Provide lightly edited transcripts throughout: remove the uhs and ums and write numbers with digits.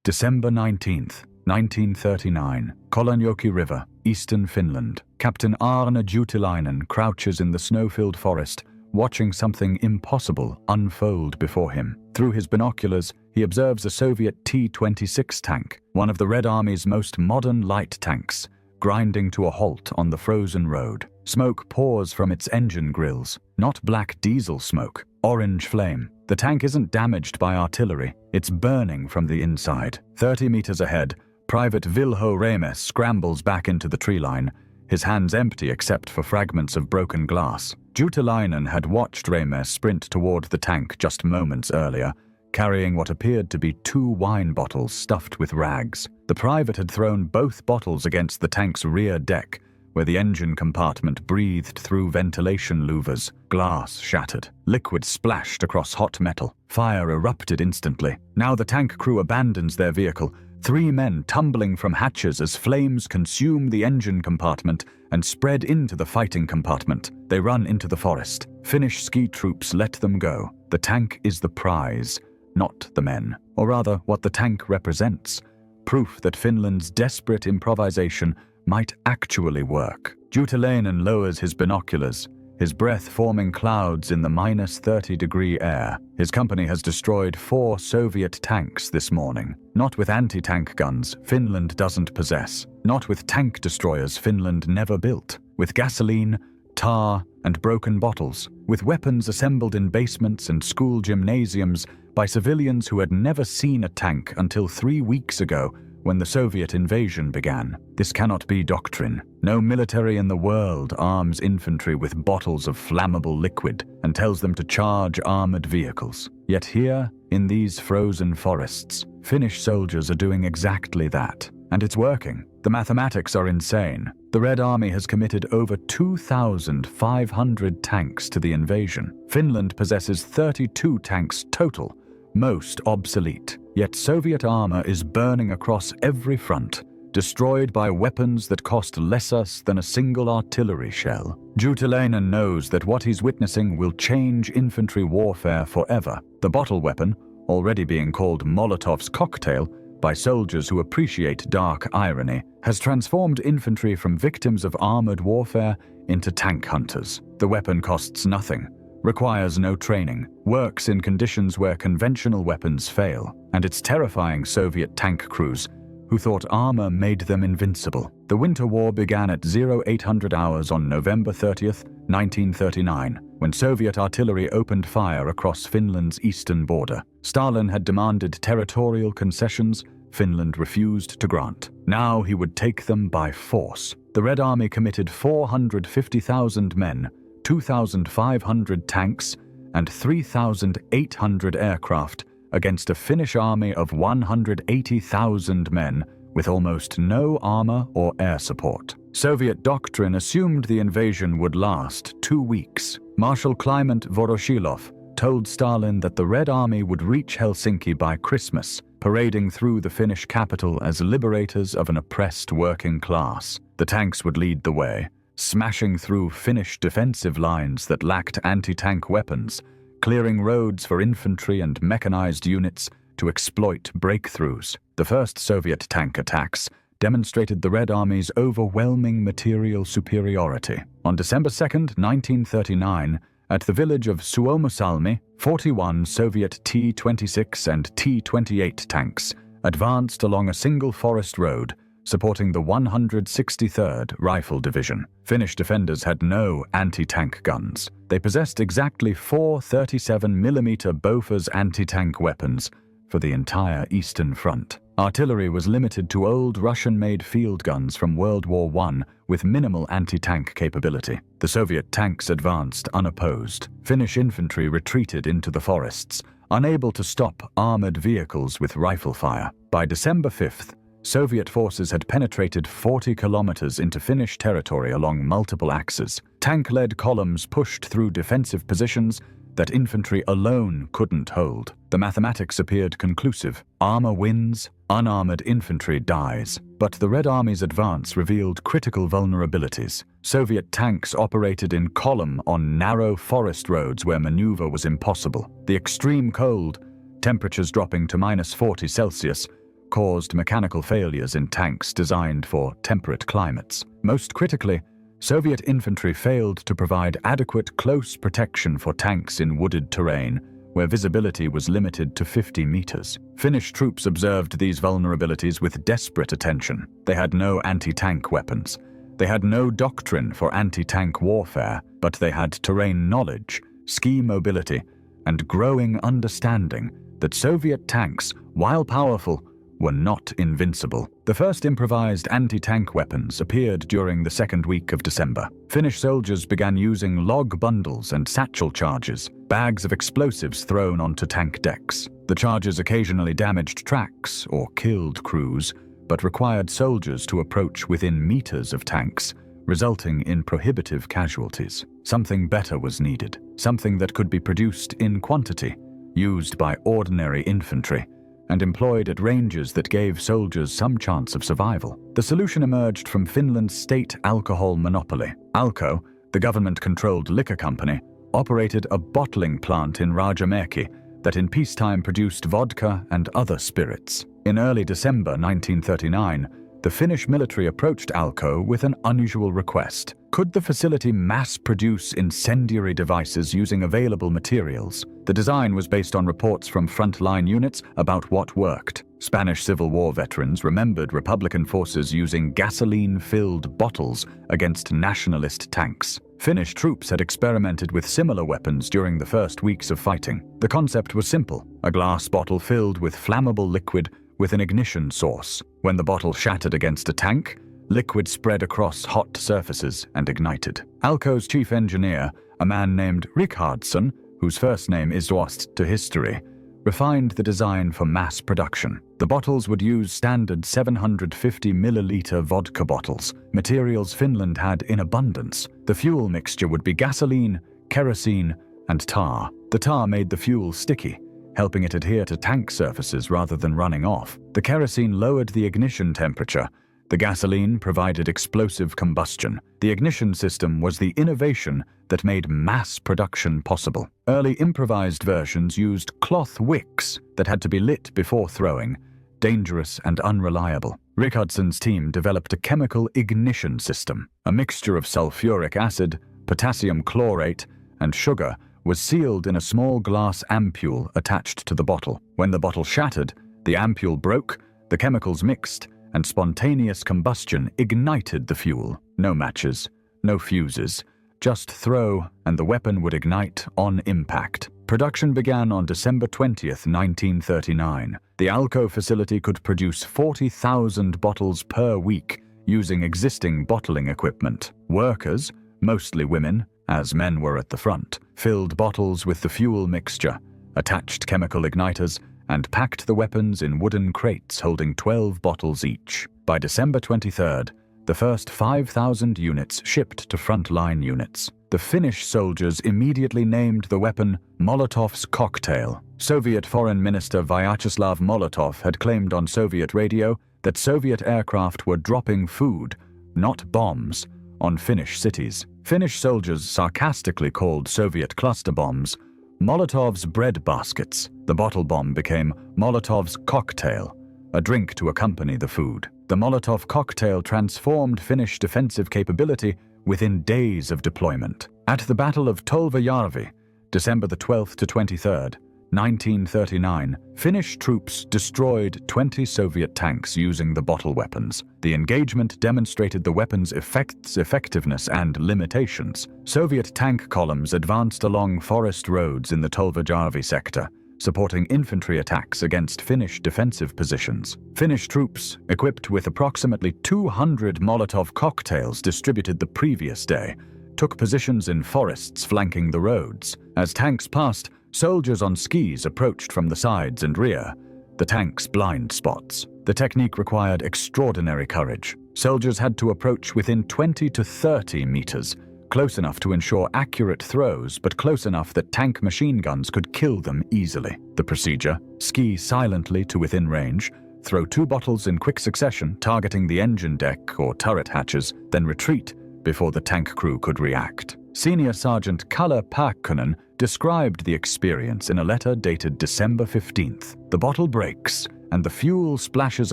December 19th, 1939, Kolonjoki River, eastern Finland. Captain Arne Juutilainen crouches in the snow-filled forest, watching something impossible unfold before him. Through his binoculars, he observes a Soviet T-26 tank, one of the Red Army's most modern light tanks, grinding to a halt on the frozen road. Smoke pours from its engine grills, not black diesel smoke, orange flame. The tank isn't damaged by artillery, it's burning from the inside. 30 meters ahead, Private Vilho Remes scrambles back into the tree line, his hands empty except for fragments of broken glass. Juutilainen had watched Remes sprint toward the tank just moments earlier, carrying what appeared to be 2 wine bottles stuffed with rags. The private had thrown both bottles against the tank's rear deck, where the engine compartment breathed through ventilation louvers. Glass shattered. Liquid splashed across hot metal. Fire erupted instantly. Now the tank crew abandons their vehicle, 3 men tumbling from hatches as flames consume the engine compartment and spread into the fighting compartment. They run into the forest. Finnish ski troops let them go. The tank is the prize, not the men. Or rather, what the tank represents. Proof that Finland's desperate improvisation might actually work. Juutilainen lowers his binoculars, his breath forming clouds in the -30-degree air. His company has destroyed 4 Soviet tanks this morning. Not with anti-tank guns Finland doesn't possess. Not with tank destroyers Finland never built. With gasoline, tar, and broken bottles. With weapons assembled in basements and school gymnasiums by civilians who had never seen a tank until 3 weeks ago, when the Soviet invasion began. This cannot be doctrine. No military in the world arms infantry with bottles of flammable liquid and tells them to charge armored vehicles. Yet here, in these frozen forests, Finnish soldiers are doing exactly that. And it's working. The mathematics are insane. The Red Army has committed over 2,500 tanks to the invasion. Finland possesses 32 tanks total, most obsolete. Yet Soviet armor is burning across every front, destroyed by weapons that cost less than a single artillery shell. Juutilainen knows that what he's witnessing will change infantry warfare forever. The bottle weapon, already being called Molotov's cocktail by soldiers who appreciate dark irony, has transformed infantry from victims of armored warfare into tank hunters. The weapon costs nothing, requires no training, works in conditions where conventional weapons fail, and it's terrifying Soviet tank crews who thought armor made them invincible. The Winter War began at 0800 hours on November 30th, 1939, when Soviet artillery opened fire across Finland's eastern border. Stalin had demanded territorial concessions Finland refused to grant. Now he would take them by force. The Red Army committed 450,000 men, 2,500 tanks, and 3,800 aircraft against a Finnish army of 180,000 men with almost no armor or air support. Soviet doctrine assumed the invasion would last 2 weeks. Marshal Kliment Voroshilov told Stalin that the Red Army would reach Helsinki by Christmas, parading through the Finnish capital as liberators of an oppressed working class. The tanks would lead the way, smashing through Finnish defensive lines that lacked anti-tank weapons, clearing roads for infantry and mechanized units to exploit breakthroughs. The first Soviet tank attacks demonstrated the Red Army's overwhelming material superiority. On December 2nd, 1939, at the village of Suomussalmi, 41 Soviet T-26 and T-28 tanks advanced along a single forest road, supporting the 163rd Rifle Division. Finnish defenders had no anti-tank guns. They possessed exactly 4 37mm Bofors anti-tank weapons for the entire Eastern Front. Artillery was limited to old Russian-made field guns from World War I with minimal anti-tank capability. The Soviet tanks advanced unopposed. Finnish infantry retreated into the forests, unable to stop armored vehicles with rifle fire. By December 5th, Soviet forces had penetrated 40 kilometers into Finnish territory along multiple axes. Tank-led columns pushed through defensive positions that infantry alone couldn't hold. The mathematics appeared conclusive. Armor wins, unarmored infantry dies. But the Red Army's advance revealed critical vulnerabilities. Soviet tanks operated in column on narrow forest roads where maneuver was impossible. The extreme cold, temperatures dropping to -40 Celsius, caused mechanical failures in tanks designed for temperate climates. Most critically, Soviet infantry failed to provide adequate close protection for tanks in wooded terrain, where visibility was limited to 50 meters. Finnish troops observed these vulnerabilities with desperate attention. They had no anti-tank weapons. They had no doctrine for anti-tank warfare, but they had terrain knowledge, ski mobility, and growing understanding that Soviet tanks, while powerful, were not invincible. The first improvised anti-tank weapons appeared during the second week of December. Finnish soldiers began using log bundles and satchel charges, bags of explosives thrown onto tank decks. The charges occasionally damaged tracks or killed crews, but required soldiers to approach within meters of tanks, resulting in prohibitive casualties. Something better was needed, something that could be produced in quantity, used by ordinary infantry, and employed at ranges that gave soldiers some chance of survival. The solution emerged from Finland's state alcohol monopoly. Alko, the government-controlled liquor company, operated a bottling plant in Rajamäki that in peacetime produced vodka and other spirits. In early December 1939, the Finnish military approached Alko with an unusual request. Could the facility mass-produce incendiary devices using available materials? The design was based on reports from front-line units about what worked. Spanish Civil War veterans remembered Republican forces using gasoline-filled bottles against nationalist tanks. Finnish troops had experimented with similar weapons during the first weeks of fighting. The concept was simple: a glass bottle filled with flammable liquid with an ignition source. When the bottle shattered against a tank, liquid spread across hot surfaces and ignited. Alko's chief engineer, a man named Rickhardsson, whose first name is lost to history, refined the design for mass production. The bottles would use standard 750 milliliter vodka bottles, materials Finland had in abundance. The fuel mixture would be gasoline, kerosene, and tar. The tar made the fuel sticky, helping it adhere to tank surfaces rather than running off. The kerosene lowered the ignition temperature. The gasoline provided explosive combustion. The ignition system was the innovation that made mass production possible. Early improvised versions used cloth wicks that had to be lit before throwing, dangerous and unreliable. Rickardsson's team developed a chemical ignition system. A mixture of sulfuric acid, potassium chlorate, and sugar was sealed in a small glass ampule attached to the bottle. When the bottle shattered, the ampule broke, the chemicals mixed, and spontaneous combustion ignited the fuel. No matches, no fuses, just throw and the weapon would ignite on impact. Production began on December 20th, 1939. The Alko facility could produce 40,000 bottles per week using existing bottling equipment. Workers, mostly women, as men were at the front, filled bottles with the fuel mixture, attached chemical igniters, and packed the weapons in wooden crates holding 12 bottles each. By December 23rd, the first 5,000 units shipped to frontline units. The Finnish soldiers immediately named the weapon Molotov's cocktail. Soviet Foreign Minister Vyacheslav Molotov had claimed on Soviet radio that Soviet aircraft were dropping food, not bombs, on Finnish cities. Finnish soldiers sarcastically called Soviet cluster bombs Molotov's bread baskets. The bottle bomb became Molotov's cocktail, a drink to accompany the food. The Molotov cocktail transformed Finnish defensive capability within days of deployment. At the Battle of Tolvajärvi, December the 12th to 23rd, 1939, Finnish troops destroyed 20 Soviet tanks using the bottle weapons. The engagement demonstrated the weapons' effectiveness and limitations. Soviet tank columns advanced along forest roads in the Tolvajärvi sector, supporting infantry attacks against Finnish defensive positions. Finnish troops, equipped with approximately 200 Molotov cocktails distributed the previous day, took positions in forests flanking the roads. As tanks passed, soldiers on skis approached from the sides and rear, the tanks' blind spots. The technique required extraordinary courage. Soldiers had to approach within 20 to 30 meters, close enough to ensure accurate throws, but close enough that tank machine guns could kill them easily. The procedure: ski silently to within range, throw 2 bottles in quick succession, targeting the engine deck or turret hatches, then retreat before the tank crew could react. Senior Sergeant Kalle Pääkkönen described the experience in a letter dated December 15th. The bottle breaks, and the fuel splashes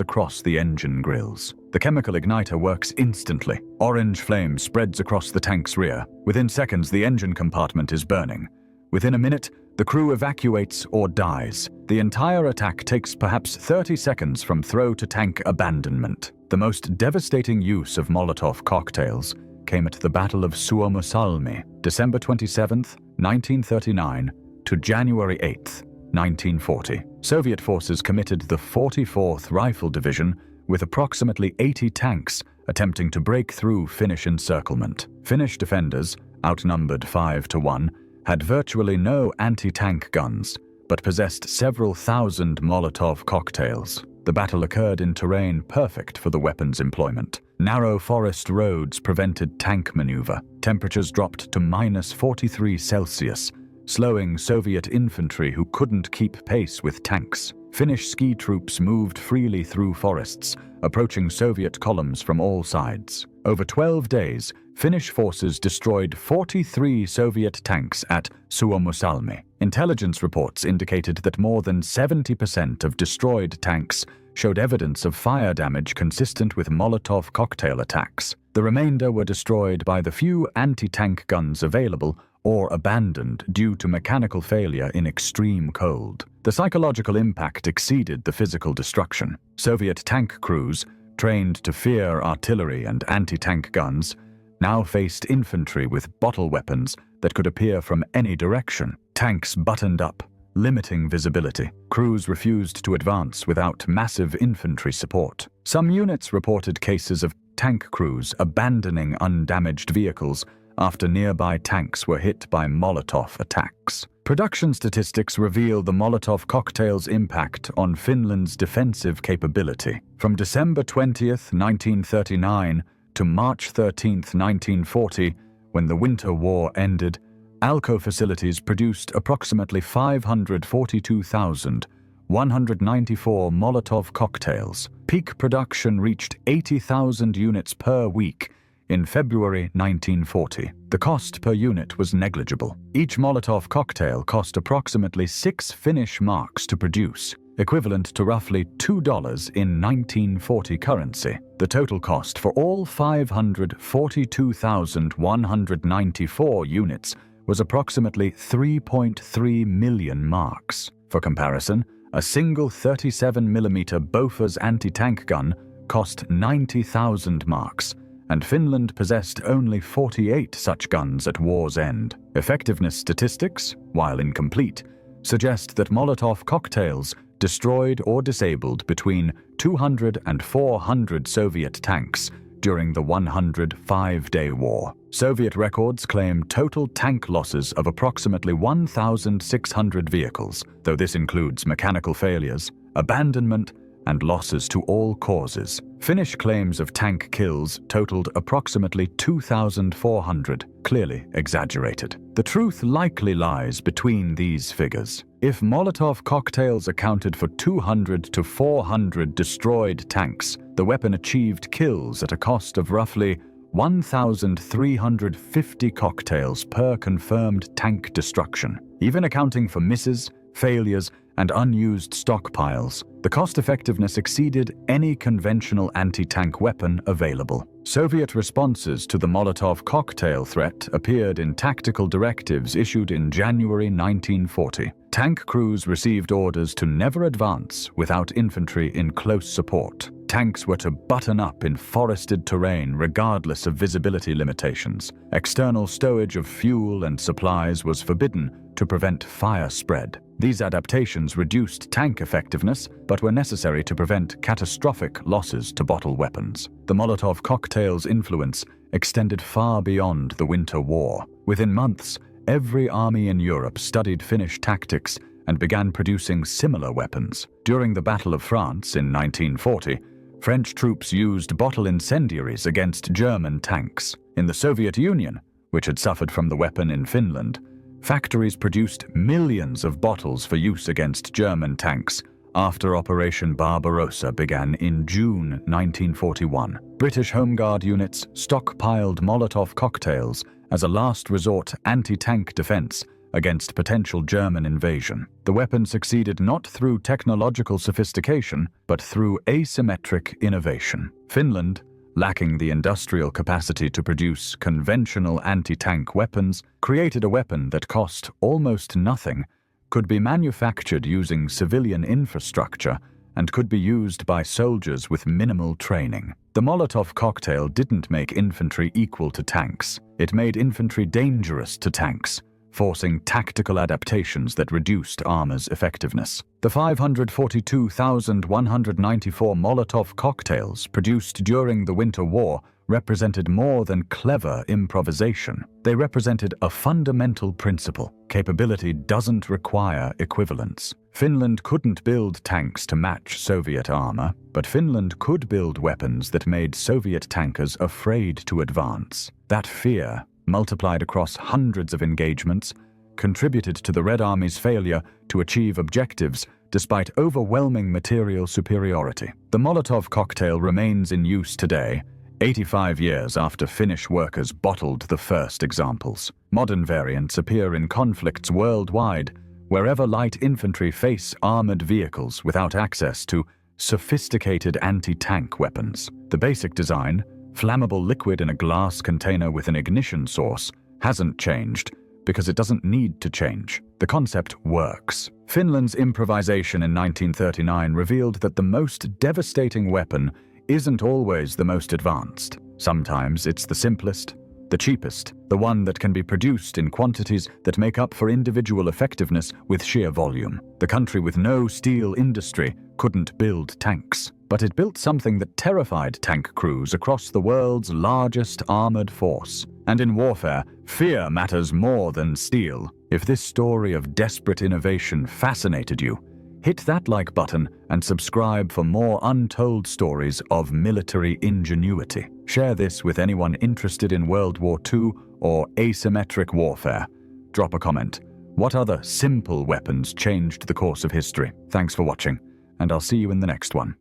across the engine grills. The chemical igniter works instantly. Orange flame spreads across the tank's rear. Within seconds, the engine compartment is burning. Within a minute, the crew evacuates or dies. The entire attack takes perhaps 30 seconds from throw to tank abandonment. The most devastating use of Molotov cocktails came at the Battle of Suomussalmi, December 27, 1939 to January 8, 1940. Soviet forces committed the 44th Rifle Division with approximately 80 tanks attempting to break through Finnish encirclement. Finnish defenders, outnumbered 5-1, had virtually no anti-tank guns, but possessed several thousand Molotov cocktails. The battle occurred in terrain perfect for the weapon's employment. Narrow forest roads prevented tank maneuver. Temperatures dropped to -43 Celsius, slowing Soviet infantry who couldn't keep pace with tanks. Finnish ski troops moved freely through forests, approaching Soviet columns from all sides. Over 12 days, Finnish forces destroyed 43 Soviet tanks at Suomussalmi. Intelligence reports indicated that more than 70% of destroyed tanks showed evidence of fire damage consistent with Molotov cocktail attacks. The remainder were destroyed by the few anti-tank guns available or abandoned due to mechanical failure in extreme cold. The psychological impact exceeded the physical destruction. Soviet tank crews, trained to fear artillery and anti-tank guns, now faced infantry with bottle weapons that could appear from any direction. Tanks buttoned up, limiting visibility. Crews refused to advance without massive infantry support. Some units reported cases of tank crews abandoning undamaged vehicles after nearby tanks were hit by Molotov attacks. Production statistics reveal the Molotov cocktail's impact on Finland's defensive capability. From December 20th, 1939 to March 13th, 1940, when the Winter War ended, ALCO facilities produced approximately 542,194 Molotov cocktails. Peak production reached 80,000 units per week in February 1940. The cost per unit was negligible. Each Molotov cocktail cost approximately 6 Finnish marks to produce, equivalent to roughly $2 in 1940 currency. The total cost for all 542,194 units was approximately 3.3 million marks. For comparison, a single 37mm Bofors anti-tank gun cost 90,000 marks, and Finland possessed only 48 such guns at war's end. Effectiveness statistics, while incomplete, suggest that Molotov cocktails destroyed or disabled between 200 and 400 Soviet tanks during the 105-day war. Soviet records claim total tank losses of approximately 1,600 vehicles, though this includes mechanical failures, abandonment, and losses to all causes. Finnish claims of tank kills totaled approximately 2,400, clearly exaggerated. The truth likely lies between these figures. If Molotov cocktails accounted for 200 to 400 destroyed tanks, the weapon achieved kills at a cost of roughly 1,350 cocktails per confirmed tank destruction. Even accounting for misses, failures, and unused stockpiles, the cost-effectiveness exceeded any conventional anti-tank weapon available. Soviet responses to the Molotov cocktail threat appeared in tactical directives issued in January 1940. Tank crews received orders to never advance without infantry in close support. Tanks were to button up in forested terrain regardless of visibility limitations. External stowage of fuel and supplies was forbidden to prevent fire spread. These adaptations reduced tank effectiveness, but were necessary to prevent catastrophic losses to bottle weapons. The Molotov cocktail's influence extended far beyond the Winter War. Within months, every army in Europe studied Finnish tactics and began producing similar weapons. During the Battle of France in 1940, French troops used bottle incendiaries against German tanks. In the Soviet Union, which had suffered from the weapon in Finland, factories produced millions of bottles for use against German tanks after Operation Barbarossa began in June 1941. British Home Guard units stockpiled Molotov cocktails as a last resort anti-tank defense against potential German invasion. The weapon succeeded not through technological sophistication, but through asymmetric innovation. Finland, lacking the industrial capacity to produce conventional anti-tank weapons, created a weapon that cost almost nothing, could be manufactured using civilian infrastructure, and could be used by soldiers with minimal training. The Molotov cocktail didn't make infantry equal to tanks. It made infantry dangerous to tanks, forcing tactical adaptations that reduced armor's effectiveness. The 542,194 Molotov cocktails produced during the Winter War represented more than clever improvisation. They represented a fundamental principle. Capability doesn't require equivalence. Finland couldn't build tanks to match Soviet armor, but Finland could build weapons that made Soviet tankers afraid to advance. That fear, multiplied across hundreds of engagements, contributed to the Red Army's failure to achieve objectives despite overwhelming material superiority. The Molotov cocktail remains in use today, 85 years after Finnish workers bottled the first examples. Modern variants appear in conflicts worldwide, wherever light infantry face armored vehicles without access to sophisticated anti-tank weapons. The basic design, flammable liquid in a glass container with an ignition source, hasn't changed because it doesn't need to change. The concept works. Finland's improvisation in 1939 revealed that the most devastating weapon isn't always the most advanced. Sometimes it's the simplest, the cheapest, the one that can be produced in quantities that make up for individual effectiveness with sheer volume. The country with no steel industry couldn't build tanks, but it built something that terrified tank crews across the world's largest armored force. And in warfare, fear matters more than steel. If this story of desperate innovation fascinated you, hit that like button and subscribe for more untold stories of military ingenuity. Share this with anyone interested in World War II or asymmetric warfare. Drop a comment. What other simple weapons changed the course of history? Thanks for watching, and I'll see you in the next one.